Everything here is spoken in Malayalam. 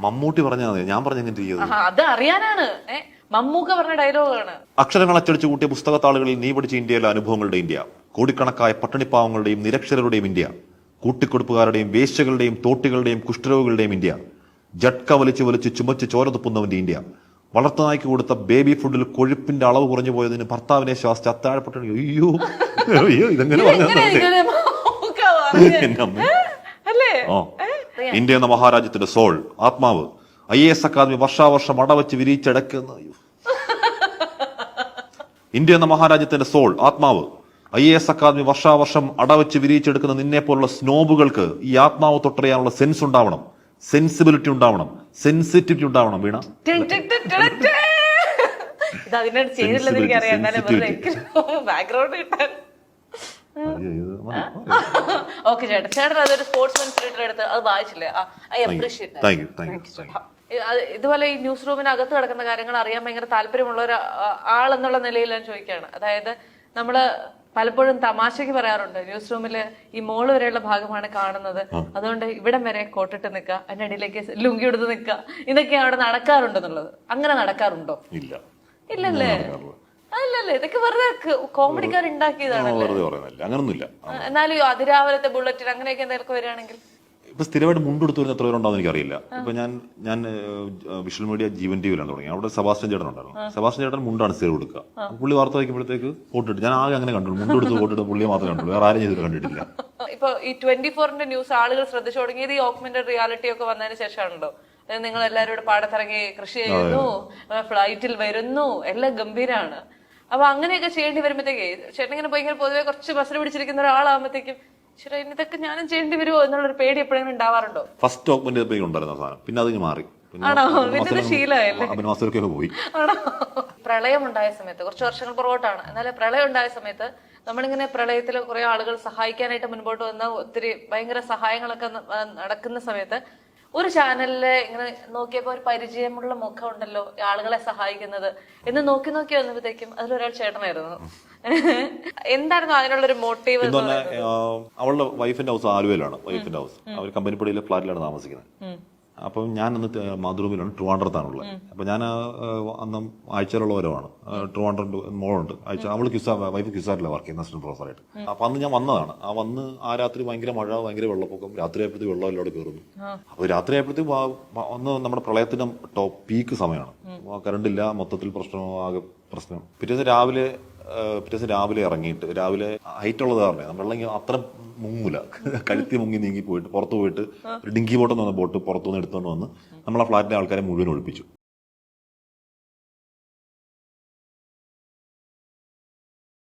മമ്മൂട്ടി പറഞ്ഞാൽ മതി, ഞാൻ പറഞ്ഞെങ്ങനെ അത് അറിയാനാണ്. മമ്മൂക്ക പറഞ്ഞ ഡയലോഗാണ്. അക്ഷരങ്ങൾ അച്ചടിച്ചു കൂട്ടിയ പുസ്തകത്താളുകളിൽ നീ പഠിച്ച ഇന്ത്യയിലെ അനുഭവങ്ങളുടെ ഇന്ത്യ, കോടിക്കണക്കായ പട്ടിണിപ്പാവങ്ങളുടെയും നിരക്ഷരരുടെയും ഇന്ത്യ, കൂട്ടിക്കൊടുപ്പുകാരുടെയും വേശ്യകളുടെയും തോട്ടികളുടെയും കുഷ്ഠരോഗികളുടെയും ഇന്ത്യ, ജട്ക വലിച്ചു വലിച്ച് ചുമച്ച് ചോര തുപ്പുന്നവന്റെ ഇന്ത്യ, വളർത്തുനായ്ക്ക് കൊടുത്ത ബേബി ഫുഡിൽ കൊഴുപ്പിന്റെ അളവ് കുറഞ്ഞു പോയതിന് ഭർത്താവിനെ ശ്വാസിച്ച് അത്താഴപ്പെട്ടു. അയ്യോ അയ്യോ, ഇതെങ്ങനെ ഇന്ത്യ എന്ന മഹാരാജ്യത്തിന്റെ സോൾ, ആത്മാവ്, IAS അക്കാദമി വർഷാവർഷം അടവച്ച് വിരിച്ചടക്കുന്ന. ഇന്ത്യ എന്ന മഹാരാജ്യത്തിന്റെ സോൾ, ആത്മാവ്, IAS അക്കാദമി വർഷാവർഷം അടവച്ച് വിരിച്ചെടുക്കുന്ന നിന്നെ പോലുള്ള സ്നോബുകൾക്ക് ഈ ആത്മാവ് തൊട്ടറിയാനുള്ള സെൻസ് ഉണ്ടാവണം, സെൻസിബിലിറ്റി ഉണ്ടാവണം, സെൻസിറ്റിവിറ്റി ഉണ്ടാവണം. വീണ ബാക്ക്ഗ്രൗണ്ട് കിട്ടാൻ. ഓക്കെ ചേട്ടൻ, ചേട്ടൻ അതൊരു സ്പോർട്സ്മാൻ സ്പിരിറ്റ് എടുത്ത് അത് വായിച്ചില്ലേ? I appreciate. ഇതുപോലെ ഈ ന്യൂസ് റൂമിനകത്ത് കിടക്കുന്ന കാര്യങ്ങൾ അറിയാൻ ഭയങ്കര താല്പര്യമുള്ള ഒരു ആളെന്നുള്ള നിലയിൽ ഞാൻ ചോദിക്കുകയാണ്. അതായത് നമ്മള് പലപ്പോഴും തമാശക്ക് പറയാറുണ്ട്, ന്യൂസ് റൂമില് ഈ മോള് വരെയുള്ള ഭാഗമാണ് കാണുന്നത്, അതുകൊണ്ട് ഇവിടം വരെ കോട്ടിട്ട് നിൽക്കുക, അതിന്റെ അടിയിലേക്ക് ലുങ്കി എടുത്ത് നിൽക്കുക, ഇതൊക്കെ അവിടെ നടക്കാറുണ്ടെന്നുള്ളത്. അങ്ങനെ നടക്കാറുണ്ടോ? ഇല്ലല്ലേ? അല്ലല്ലേ, ഇതൊക്കെ വെറുതെ കോമഡിക്കാരുണ്ടാക്കിയതാണ്. എന്നാലും അതിരാവിലത്തെ ബുള്ളറ്റിൻ അങ്ങനെയൊക്കെ എന്തെങ്കിലും വരികയാണെങ്കിൽ ഇപ്പൊ സ്ഥിരമായിട്ട് മുണ്ടെടുത്ത് വരുന്ന എത്ര പേരുണ്ടാവും എനിക്കറിയില്ല. ഇപ്പൊ ഞാൻ വിഷ്വൽ മീഡിയ ജീവൻ ടിവിയിലാണ് തുടങ്ങി. അവിടെ സെബാസ്റ്റ്യൻ ചേട്ടൻ ഉണ്ടായിരുന്നു. സെബാസ്റ്റ്യൻ ചേട്ടൻ മുണ്ടാണ് സ്ഥിരം കൊടുക്കുക. പുള്ളി വാർത്ത വയ്ക്കുമ്പോഴത്തേക്ക് കോട്ടിട്ട്, ഞാൻ ആകെ അങ്ങനെ കണ്ടുള്ളൂ, മുണ്ടെടുത്ത് കോട്ടിട്ട് പുള്ളിയെ മാത്രമേ കണ്ടുള്ളൂ, വേറെ ആരും ചെയ്തിട്ട് കണ്ടിട്ടില്ല. ഇപ്പൊ ഈ 24ന്റെ ന്യൂസ് ആളുകൾ ശ്രദ്ധിച്ചു തുടങ്ങിയത് ഈ ഓഗ്മെന്റഡ് റിയാലിറ്റി ഒക്കെ വന്നതിന് ശേഷമാണല്ലോ. നിങ്ങൾ എല്ലാവരും പാടത്തിറങ്ങി കൃഷി ചെയ്യുന്നു, ഫ്ലൈറ്റിൽ വരുന്നു, എല്ലാം ഗംഭീരാണ്. അപ്പൊ അങ്ങനെയൊക്കെ ചെയ്യേണ്ടി വരുമ്പോഴത്തേക്ക് ചേട്ടൻ ഇങ്ങനെ ഭയങ്കര പൊതുവെ കുറച്ച് ബസ്സിൽ പിടിച്ചിരിക്കുന്ന ഒരാളാകുമ്പോഴത്തേക്കും ഇതൊക്കെ ഞാനും ചെയ്യേണ്ടി വരുമോ എന്നുള്ളൊരു പേടി എപ്പോഴെങ്കിലും ഉണ്ടാവാറുണ്ടോ? ഫസ്റ്റ് ഓഗ്മെന്റ് ഉണ്ടായിരുന്ന സാധനം, പിന്നെ അത് മാറി. പോയി. പ്രളയം ഉണ്ടായ സമയത്ത്, കുറച്ച് വർഷങ്ങൾ പുറകോട്ടാണ്, എന്നാലും പ്രളയം ഉണ്ടായ സമയത്ത് നമ്മളിങ്ങനെ പ്രളയത്തിൽ കുറെ ആളുകൾ സഹായിക്കാനായിട്ട് മുൻപോട്ട് വന്ന ഒത്തിരി ഭയങ്കര സഹായങ്ങളൊക്കെ നടക്കുന്ന സമയത്ത് ഒരു ചാനലില് ഇങ്ങനെ നോക്കിയപ്പോ ഒരു പരിചയമുള്ള മുഖം ഉണ്ടല്ലോ ആളുകളെ സഹായിക്കുന്നത് എന്ന് നോക്കി വന്നപ്പോഴത്തേക്കും അതിലൊരാൾ ചേട്ടനായിരുന്നു. എന്തായിരുന്നു അതിനുള്ളൊരു മോട്ടീവ്? അവളുടെ വൈഫിന്റെ ഹൗസ് ആലുവയിലാണ്. വൈഫിന്റെ ഹൗസ് അവർ കമ്പനിപ്പടിയിലെ ഫ്ലാറ്റിലാണ് താമസിക്കുന്നത്. അപ്പം ഞാൻ അന്ന് മാതൃഭൂമിയിലാണ്, ട്രിവാൻഡ്രത്താണുള്ളത്. അപ്പൊ ഞാൻ അന്ന് ആഴ്ചയിലുള്ള ഓരോമാണ്. ട്രിവാൻഡ്രം മോളുണ്ട്, അവള് വൈഫ് ക്യുസാറിലാണ് വർക്ക് ചെയ്യുന്ന അസിസ്റ്റന്റ് പ്രൊഫസറായിട്ട്. അപ്പൊ അന്ന് ഞാൻ വന്നതാണ്. ആ രാത്രി ഭയങ്കര മഴ, ഭയങ്കര വെള്ളപ്പൊക്കം, രാത്രി ആയപ്പോഴത്തേക്ക് വെള്ളം എല്ലാം കയറുന്നു. അപ്പൊ രാത്രി ആയപ്പോഴത്തേക്ക് ഒന്ന് നമ്മുടെ പ്രളയത്തിന്റെ ടോപ്പ് പീക്ക് സമയമാണ്. കറണ്ടില്ല, മൊത്തത്തിൽ ആകെ പ്രശ്നം. പിറ്റേന്ന് രാവിലെ ഇറങ്ങിയിട്ട്, രാവിലെ ഹൈറ്റ് ഉള്ളത് കാരണം വെള്ളം അത്ര മുങ്ങൂല, കഴുത്തി മുങ്ങി നീങ്ങി പോയിട്ട് പുറത്തു പോയിട്ട് ഒരു ഡിങ്കി ബോട്ട് എന്ന് പറഞ്ഞ ബോട്ട് പുറത്തുനിന്ന് എടുത്തുകൊണ്ട് വന്ന് നമ്മളെ ഫ്ലാറ്റിലെ ആൾക്കാരെ മുഴുവൻ ഒഴിപ്പിച്ചു.